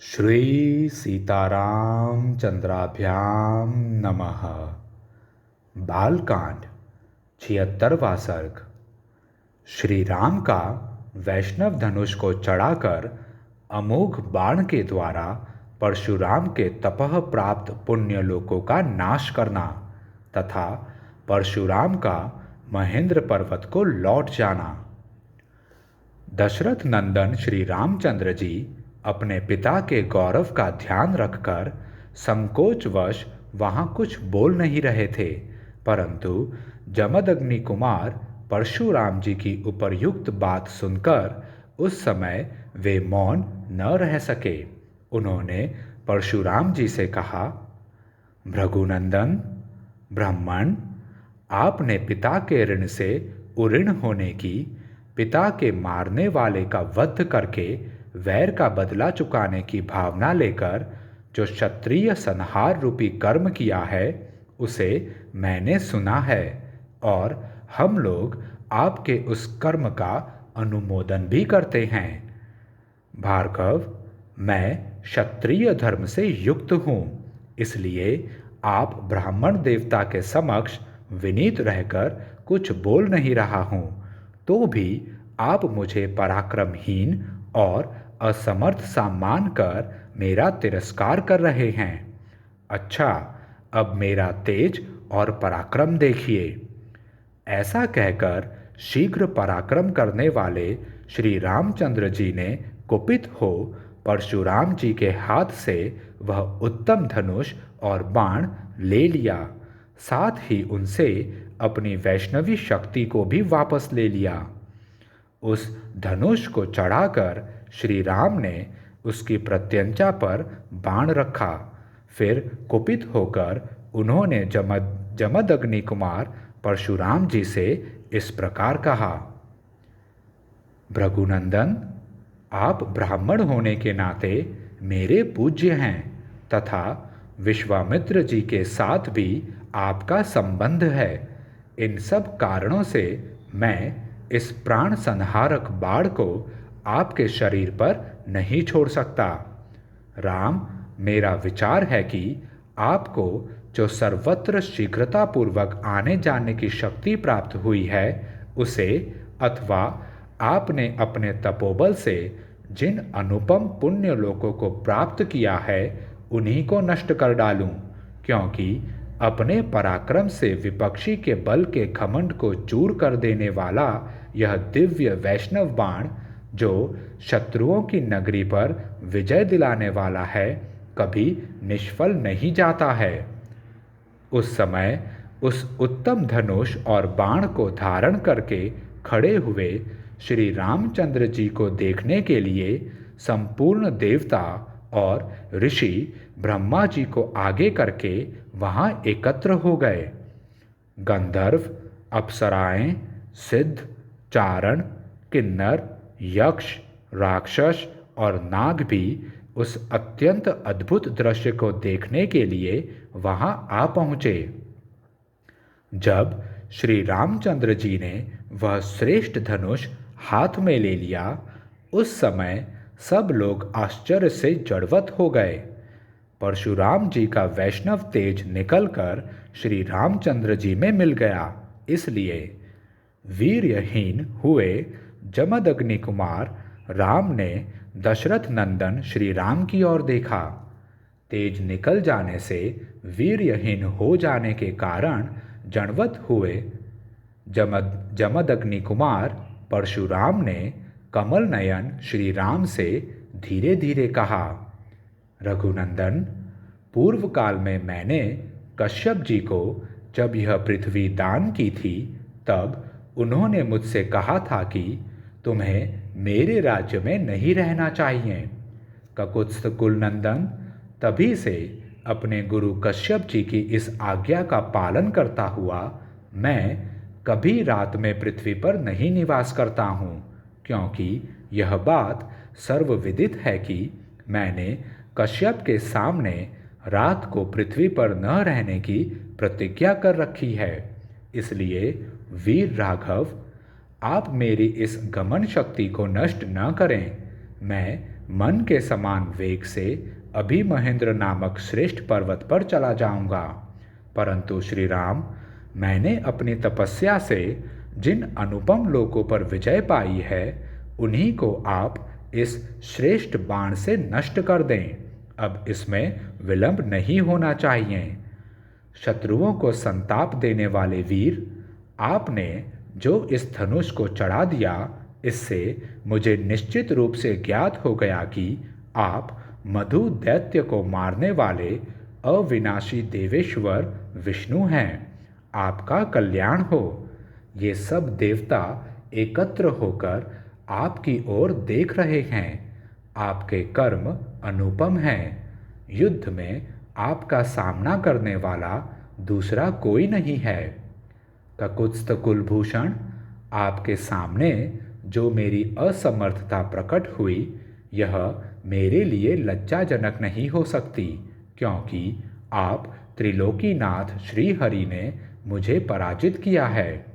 श्री सीताराम चंद्राभ्याम नमः। बालकांड 76वां सर्ग। श्री राम का वैष्णव धनुष को चढ़ाकर अमोघ बाण के द्वारा परशुराम के तपह प्राप्त पुण्य लोकों का नाश करना तथा परशुराम का महेंद्र पर्वत को लौट जाना। दशरथ नंदन श्री रामचंद्र जी अपने पिता के गौरव का ध्यान रखकर संकोचवश वहां कुछ बोल नहीं रहे थे, परंतु जमदग्नि कुमार परशुराम जी की उपर्युक्त बात सुनकर उस समय वे मौन न रह सके। उन्होंने परशुराम जी से कहा, भृगुनंदन ब्राह्मण, आपने पिता के ऋण से उऋण होने की, पिता के मारने वाले का वध करके वैर का बदला चुकाने की भावना लेकर जो क्षत्रिय संहार रूपी कर्म किया है उसे मैंने सुना है और हम लोग आपके उस कर्म का अनुमोदन भी करते हैं। भार्गव, मैं क्षत्रिय धर्म से युक्त हूँ, इसलिए आप ब्राह्मण देवता के समक्ष विनीत रहकर कुछ बोल नहीं रहा हूँ, तो भी आप मुझे पराक्रमहीन और असमर्थ सा मानकर मेरा तिरस्कार कर रहे हैं। अच्छा, अब मेरा तेज और पराक्रम देखिए। ऐसा कहकर शीघ्र पराक्रम करने वाले श्री रामचंद्र जी ने कुपित हो परशुराम जी के हाथ से वह उत्तम धनुष और बाण ले लिया, साथ ही उनसे अपनी वैष्णवी शक्ति को भी वापस ले लिया। उस धनुष को चढ़ाकर श्री राम ने उसकी प्रत्यंचा पर बाण रखा। फिर कुपित होकर उन्होंने जमदग्नि कुमार परशुराम जी से इस प्रकार कहा, भृगुनंदन, आप ब्राह्मण होने के नाते मेरे पूज्य हैं तथा विश्वामित्र जी के साथ भी आपका संबंध है। इन सब कारणों से मैं इस प्राण संहारक बाण को आपके शरीर पर नहीं छोड़ सकता। राम, मेरा विचार है कि आपको जो सर्वत्र शीघ्रतापूर्वक आने जाने की शक्ति प्राप्त हुई है उसे, अथवा आपने अपने तपोबल से जिन अनुपम पुण्य लोकों को प्राप्त किया है उन्हीं को नष्ट कर डालूं, क्योंकि अपने पराक्रम से विपक्षी के बल के घमंड को चूर कर देने वाला यह दिव्य वैष्णव बाण, जो शत्रुओं की नगरी पर विजय दिलाने वाला है, कभी निष्फल नहीं जाता है। उस समय उस उत्तम धनुष और बाण को धारण करके खड़े हुए श्री रामचंद्र जी को देखने के लिए संपूर्ण देवता और ऋषि ब्रह्मा जी को आगे करके वहां एकत्र हो गए। गंधर्व, अप्सराएं, सिद्ध, चारण, किन्नर, यक्ष, राक्षस और नाग भी उस अत्यंत अद्भुत दृश्य को देखने के लिए वहां आ पहुंचे। जब श्री रामचंद्र जी ने वह श्रेष्ठ धनुष हाथ में ले लिया, उस समय सब लोग आश्चर्य से जड़वत हो गए। परशुराम जी का वैष्णव तेज निकलकर श्री रामचंद्र जी में मिल गया, इसलिए वीर्यहीन हुए जमदग्नि कुमार राम ने दशरथ नंदन श्री राम की ओर देखा। तेज निकल जाने से वीर्यहीन हो जाने के कारण जड़वत हुए जमदग्नि कुमार परशुराम ने कमल नयन श्री राम से धीरे धीरे कहा, रघुनंदन, पूर्व काल में मैंने कश्यप जी को जब यह पृथ्वी दान की थी, तब उन्होंने मुझसे कहा था कि तुम्हें मेरे राज्य में नहीं रहना चाहिए। ककुत्स्थ कुलनंदन, तभी से अपने गुरु कश्यप जी की इस आज्ञा का पालन करता हुआ मैं कभी रात में पृथ्वी पर नहीं निवास करता हूँ, क्योंकि यह बात सर्वविदित है कि मैंने कश्यप के सामने रात को पृथ्वी पर न रहने की प्रतिज्ञा कर रखी है। इसलिए वीर राघव, आप मेरी इस गमन शक्ति को नष्ट न करें। मैं मन के समान वेग से अभी महेंद्र नामक श्रेष्ठ पर्वत पर चला जाऊंगा। परंतु श्री राम, मैंने अपनी तपस्या से जिन अनुपम लोकों पर विजय पाई है, उन्हीं को आप इस श्रेष्ठ बाण से नष्ट कर दें। अब इसमें विलंब नहीं होना चाहिए। शत्रुओं को संताप देने वाले वीर, आपने जो इस धनुष को चढ़ा दिया, इससे मुझे निश्चित रूप से ज्ञात हो गया कि आप मधु दैत्य को मारने वाले अविनाशी देवेश्वर विष्णु हैं। आपका कल्याण हो। ये सब देवता एकत्र होकर आपकी ओर देख रहे हैं। आपके कर्म अनुपम हैं। युद्ध में आपका सामना करने वाला दूसरा कोई नहीं है। ककुत्स्थ कुलभूषण, आपके सामने जो मेरी असमर्थता प्रकट हुई, यह मेरे लिए लज्जाजनक नहीं हो सकती, क्योंकि आप त्रिलोकीनाथ श्री हरि ने मुझे पराजित किया है।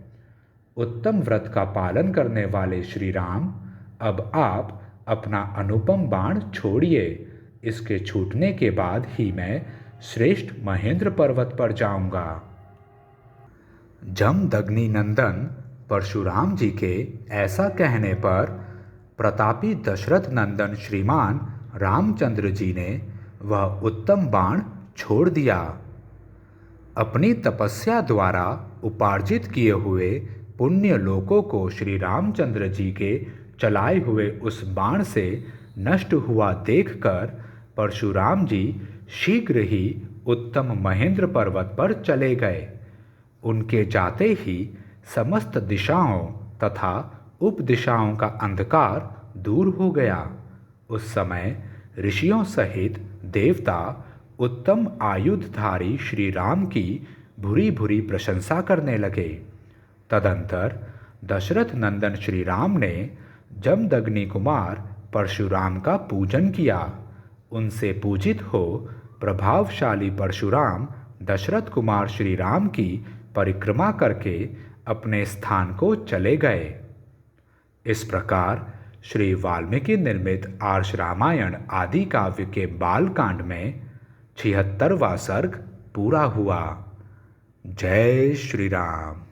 उत्तम व्रत का पालन करने वाले श्री राम, अब आप अपना अनुपम बाण छोड़िए। इसके छूटने के बाद ही मैं श्रेष्ठ महेंद्र पर्वत पर जाऊंगा। जमदग्नि नंदन परशुराम जी के ऐसा कहने पर प्रतापी दशरथ नंदन श्रीमान रामचंद्र जी ने वह उत्तम बाण छोड़ दिया। अपनी तपस्या द्वारा उपार्जित किए हुए पुण्य लोकों को श्री रामचंद्र जी के चलाए हुए उस बाण से नष्ट हुआ देखकर परशुराम जी शीघ्र ही उत्तम महेंद्र पर्वत पर चले गए। उनके जाते ही समस्त दिशाओं तथा उपदिशाओं का अंधकार दूर हो गया। उस समय ऋषियों सहित देवता उत्तम आयुधधारी श्री राम की भूरी भूरी प्रशंसा करने लगे। तदंतर दशरथ नंदन श्री राम ने जमदग्नि कुमार परशुराम का पूजन किया। उनसे पूजित हो प्रभावशाली परशुराम दशरथ कुमार श्री राम की परिक्रमा करके अपने स्थान को चले गए। इस प्रकार श्री वाल्मीकि निर्मित आर्ष रामायण आदि काव्य के बालकांड में 76वां सर्ग पूरा हुआ। जय श्री राम।